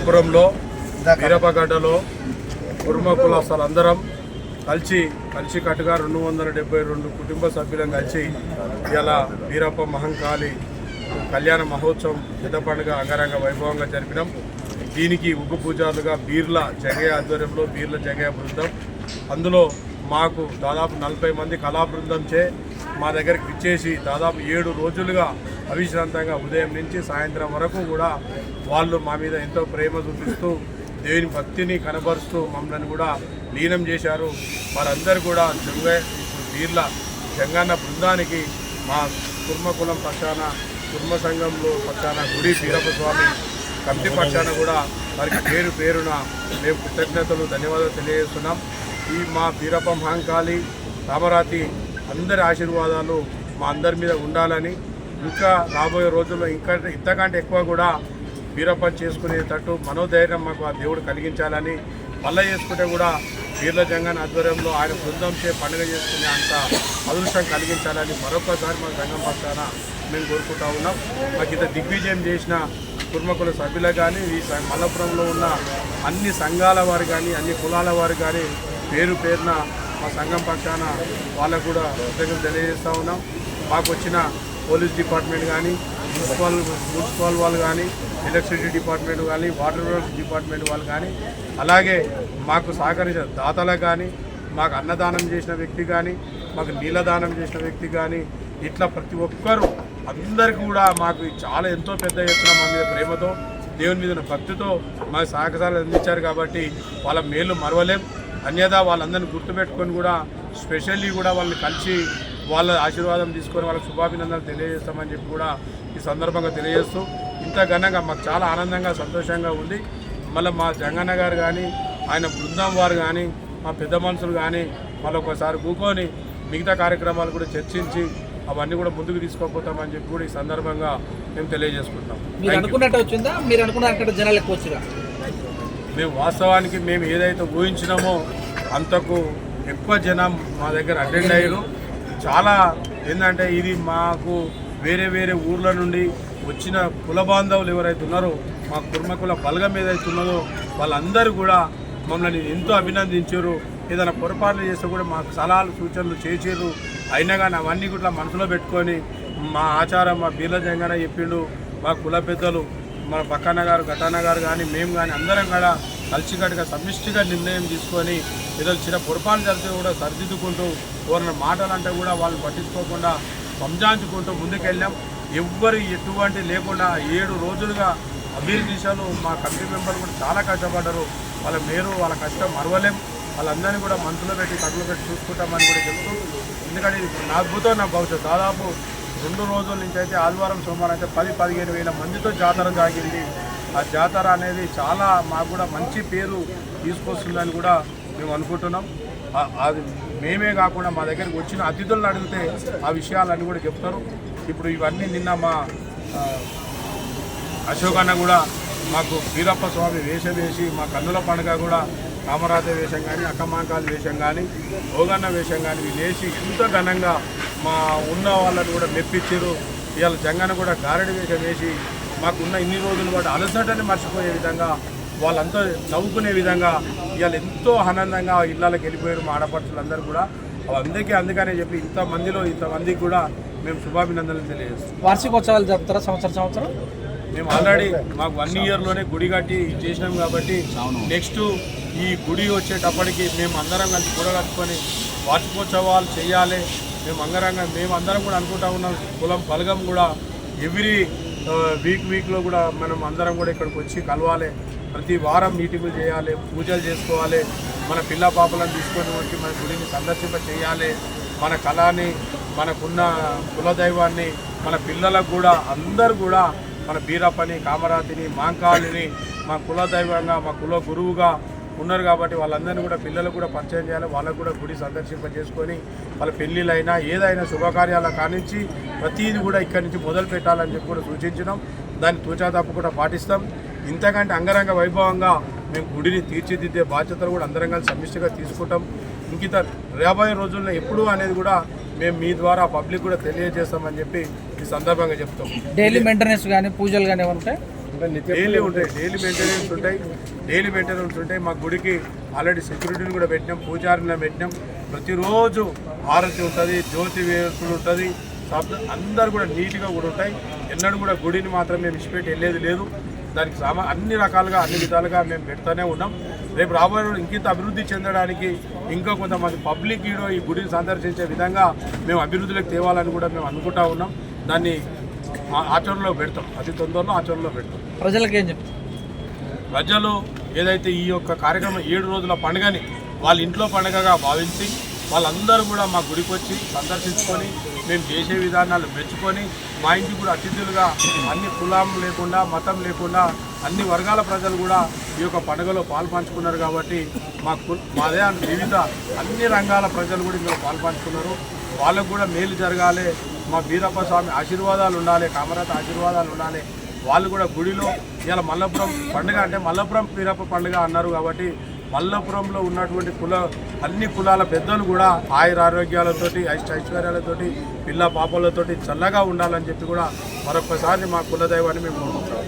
మల్లపురంలో వీరపగడ్డలో కుర్మ కులస్తులందరం కలిసికట్టుగా 272 కుటుంబ సభ్యులను కలిసి ఇలా వీరప్ప మహంకాళి కళ్యాణ మహోత్సవం పెద్ద పండుగ అంగరంగ వైభవంగా జరిపినాం. దీనికి ఉగ్గు పూజారులుగా బీర్ల జగయ్య ఆధ్వర్యంలో బీర్ల జగయ్య బృందం, అందులో మాకు దాదాపు 40 మంది కళా బృందంచే మా దగ్గరికి ఇచ్చేసి దాదాపు 7 రోజులుగా అవిశ్రాంతంగా ఉదయం నుంచి సాయంత్రం వరకు కూడా వాళ్ళు మా మీద ఎంతో ప్రేమ చూపిస్తూ దేవుని భక్తిని కనబరుస్తూ మమ్మల్ని కూడా లీనం చేశారు. వారందరూ కూడా బీర్ల జంగన్న బృందానికి మా కుర్మ కులం పక్షాన, కుర్మ సంఘంలో పక్షాన, గుడి వీరప్ప స్వామి కమిటీ పక్షాన కూడా వారికి పేరున మేము కృతజ్ఞతలు ధన్యవాదాలు తెలియజేస్తున్నాం. ఈ మా వీరప్ప మహంకాళి రామరాతి అందరి ఆశీర్వాదాలు మా అందరి మీద ఉండాలని, ఇంకా రాబోయే రోజుల్లో ఇంతకంటే ఎక్కువ కూడా వీరప్ప చేసుకునేటట్టు మనోధైర్యం మాకు ఆ దేవుడు కలిగించాలని, మళ్ళీ చేసుకుంటే కూడా వీర్ల జంగన్ ఆధ్వర్యంలో ఆయన బృందంచే పండుగ చేసుకునే అంత అదృష్టం కలిగించాలని మరొకసారి మా సంఘం పక్షాన మేము కోరుకుంటా ఉన్నాం. మాకు ఇంత దిగ్విజయం చేసిన కుర్మకుల సభ్యులకు కానీ, ఈ మల్లపురంలో ఉన్న అన్ని సంఘాల వారు కానీ, అన్ని కులాల వారు కానీ పేరున మా సంఘం పక్షాన వాళ్ళకు కూడా కృతజ్ఞతలు తెలియజేస్తూ ఉన్నాం. మాకు వచ్చిన పోలీస్ డిపార్ట్మెంట్ కానీ, మున్సిపల్ వాళ్ళు కానీ, ఎలక్ట్రిసిటీ డిపార్ట్మెంట్ కానీ, వాటర్ వర్క్స్ డిపార్ట్మెంట్ వాళ్ళు కానీ, అలాగే మాకు సహకరించిన దాతలకు కానీ, మాకు అన్నదానం చేసిన వ్యక్తి కానీ, మాకు నీళ్ళదానం చేసిన వ్యక్తి కానీ, ఇట్లా ప్రతి ఒక్కరూ అందరికీ కూడా మాకు చాలా ఎంతో పెద్ద ఎత్తున మా మీద ప్రేమతో, దేవుని మీద భక్తితో మాకు సహకారాలు అందించారు. కాబట్టి వాళ్ళ మేలు మరవలేం. అన్యదా వాళ్ళందరినీ గుర్తుపెట్టుకొని కూడా స్పెషల్లీ కూడా వాళ్ళని కలిసి వాళ్ళ ఆశీర్వాదం తీసుకొని వాళ్ళకి శుభాభినందనలు తెలియజేస్తామని చెప్పి కూడా ఈ సందర్భంగా తెలియజేస్తూ, ఇంత ఘనంగా మాకు చాలా ఆనందంగా సంతోషంగా ఉంది. మళ్ళీ మా జంగన్న గారు కానీ, ఆయన బృందం వారు కానీ, మా పెద్ద మనుషులు కానీ మళ్ళీ ఒకసారి కూకొని మిగతా కార్యక్రమాలు కూడా చర్చించి అవన్నీ కూడా ముందుకు తీసుకోపోతామని చెప్పి కూడా ఈ సందర్భంగా మేము తెలియజేసుకుంటాం. మీరు అనుకున్నట్టు వచ్చిందా? మీరు అనుకున్నట్టు జనాలు ఎక్కువ వచ్చిరా? మేము వాస్తవానికి మేము ఏదైతే ఊహించినామో అంతకు ఎక్కువ జనం మా దగ్గర అటెండ్ అయ్యారు. చాలా ఏంటంటే ఇది మాకు వేరే ఊర్ల నుండి వచ్చిన కుల బాంధవులు ఎవరైతే ఉన్నారో, మా కుర్మకుల బలగం ఏదైతే ఉన్నదో వాళ్ళందరూ కూడా మమ్మల్ని ఎంతో అభినందించారు. ఏదైనా పొరపాట్లు చేస్తే కూడా మాకు సలహాలు సూచనలు చేసారు. అయినా కానీ అవన్నీ కూడా మనసులో పెట్టుకొని మా ఆచారం మా బీర్ల జంగన్న చెప్పిండు, మా కుల పెద్దలు మన పక్కన్న గారు గట్టన్న గారు కానీ మేము కానీ అందరం కూడా కలిసికట్టుగా సమిష్టిగా నిర్ణయం తీసుకొని ఏదో చిన్న పొరపాటు జరిగితే కూడా సరిదిద్దుకుంటూ ఎవరైనా మాటలు అంటే కూడా వాళ్ళు పట్టించుకోకుండా సంజాయించుకుంటూ ముందుకెళ్ళాం. ఎవ్వరు ఎటువంటి లేకుండా 7 రోజులుగా అభివృద్ధిశాలు మా కమిటీ మెంబర్లు కూడా చాలా కష్టపడ్డారు. వాళ్ళ మేరు వాళ్ళ కష్టం మరవలేం. వాళ్ళందరినీ కూడా మనసులో పెట్టి కడుపులో పెట్టి చూసుకుంటామని కూడా చెప్తూ, ఎందుకంటే నా అద్భుతం నా భవిష్యత్తు దాదాపు 2 రోజుల నుంచి అయితే ఆదివారం సోమవారం అయితే 10-15 వేల మందితో జాతర సాగింది. ఆ జాతర అనేది చాలా మాకు కూడా మంచి పేరు తీసుకొస్తుందని కూడా మేము అనుకుంటున్నాం. అది మేమే కాకుండా మా దగ్గరికి వచ్చిన అతిథులను అడిగితే ఆ విషయాలన్నీ కూడా చెప్తారు. ఇప్పుడు ఇవన్నీ నిన్న మా అశోక్ అన్న కూడా మాకు వీరప్ప స్వామి వేషం వేసి మా కన్నుల పండుగ కూడా రామరాజ వేషం కానీ, అక్కమాంకాలి వేషం కానీ, భోగన్న వేషం కానీ వేసి ఇంత ఘనంగా మా ఉన్న వాళ్ళని కూడా మెప్పించారు. ఇవాళ జంగన్న కూడా గారెడి వేషం వేసి మాకున్న ఇన్ని రోజులు కూడా అలసటని మర్చిపోయే విధంగా వాళ్ళంతా నవ్వుకునే విధంగా ఇవాళ ఎంతో ఆనందంగా ఇళ్ళకి వెళ్ళిపోయారు మా ఆడపడుచులందరూ కూడా. అందుకనే చెప్పి ఇంతమందికి కూడా మేము శుభాభినందనలు తెలియజేస్తాం. వార్షికోత్సవాలు జరుపుతారా సంవత్సరం? మేము ఆల్రెడీ మాకు 1 ఇయర్లోనే గుడి కట్టి చేసినాం కాబట్టి నెక్స్ట్ ఈ గుడి వచ్చేటప్పటికి మేము అందరం కలిసి కూడా కట్టుకొని వార్షికోత్సవాలు చేయాలి. మేము అందరం కూడా అనుకుంటా ఉన్నాం. కులం బలగం కూడా ఎవ్రీ వీక్లో కూడా మనం అందరం కూడా ఇక్కడికి వచ్చి కలవాలి. ప్రతి వారం మీటింగులు చేయాలి, పూజలు చేసుకోవాలి. మన పిల్ల పాపలను తీసుకొని వచ్చి మన గుడిని సందర్శింప చేయాలి. మన కళని, మనకున్న కులదైవాన్ని మన పిల్లలకు కూడా అందరూ కూడా మన బీరప్పని, కామరాతిని, మాంకాళిని మా కులదైవంగా మా కుల గురువుగా ఉన్నారు. కాబట్టి వాళ్ళందరినీ కూడా పిల్లలకు కూడా పరిచయం చేయాలి. వాళ్ళకు కూడా గుడి సందర్శింప చేసుకొని వాళ్ళ పెళ్ళిళ్ళైనా ఏదైనా శుభకార్యాల కానించి ప్రతిదీ కూడా ఇక్కడి నుంచి మొదలు పెట్టాలని చెప్పి కూడా సూచించినాం. దాన్ని తూచా తప్పకుండా పాటిస్తాం. ఇంతకంటే అంగరంగ వైభవంగా మేము గుడిని తీర్చిదిద్దే బాధ్యతలు కూడా అందరం కలిసి సమిష్టిగా తీసుకుంటాం. ఇంకిత రాబోయే రోజుల్లో ఎప్పుడు అనేది కూడా మేము మీ ద్వారా పబ్లిక్ కూడా తెలియజేస్తామని చెప్పి ఈ సందర్భంగా చెప్తాం. డైలీ మెయింటెనెన్స్ కానీ పూజలు కానీ ఏమంటే డైలీ ఉంటాయి, డైలీ మెయింటెనెన్స్ ఉంటాయి. మా గుడికి ఆల్రెడీ సెక్యూరిటీని కూడా పెట్టినాం, పూజారిని పెట్టినాం. ప్రతిరోజు హారతి ఉంటుంది, జ్యోతి వేసుడు ఉంటుంది, అందరు కూడా నీట్గా కూడా ఉంటాయి. ఎన్నడూ కూడా గుడిని మాత్రం మేము ఇచ్చిపెట్టి వెళ్ళేది లేదు. దానికి అన్ని రకాలుగా అన్ని విధాలుగా మేము పెడుతూనే ఉన్నాం. రేపు రాబోయే రోజులు ఇంకింత అభివృద్ధి చెందడానికి ఇంకా కొంతమంది పబ్లిక్ ఈ గుడిని సందర్శించే విధంగా మేము అభివృద్ధిలోకి తేవాలని కూడా మేము అనుకుంటా ఉన్నాం. దాన్ని ఆచరణలో పెడతాం, అతి తొందరలో ఆచరణలో పెడతాం. ప్రజలకు ఏం చెప్తారు? ప్రజలు ఏదైతే ఈ యొక్క కార్యక్రమం 7 రోజుల పండుగని వాళ్ళ ఇంట్లో పండుగగా భావించి వాళ్ళందరూ కూడా మా గుడికి వచ్చి సందర్శించుకొని మేము చేసే విధానాలు మెచ్చుకొని మా ఇంటికి కూడా అతిథులుగా అన్ని కులం లేకుండా మతం లేకుండా అన్ని వర్గాల ప్రజలు కూడా ఈ యొక్క పండుగలో పాల్పంచుకున్నారు. కాబట్టి మాదే వివిధ అన్ని రంగాల ప్రజలు కూడా ఇందులో పాల్పంచుకున్నారు. వాళ్ళకు కూడా మేలు జరగాలి, మా వీరప్ప స్వామి ఆశీర్వాదాలు ఉండాలి, కామరాత ఆశీర్వాదాలు ఉండాలి. వాళ్ళు కూడా గుడిలో ఇవాళ మల్లపురం పండుగ అంటే మల్లపురం వీరప్ప పండుగ అన్నారు. కాబట్టి మల్లపురంలో ఉన్నటువంటి అన్ని కులాల పెద్దలు కూడా ఆయురారోగ్యాలతోటి ఐశ్వర్యాలతోటి పిల్ల పాపలతోటి చల్లగా ఉండాలని చెప్పి కూడా మరొకసారి మా కులదైవాన్ని మేము కోరుకుంటాం.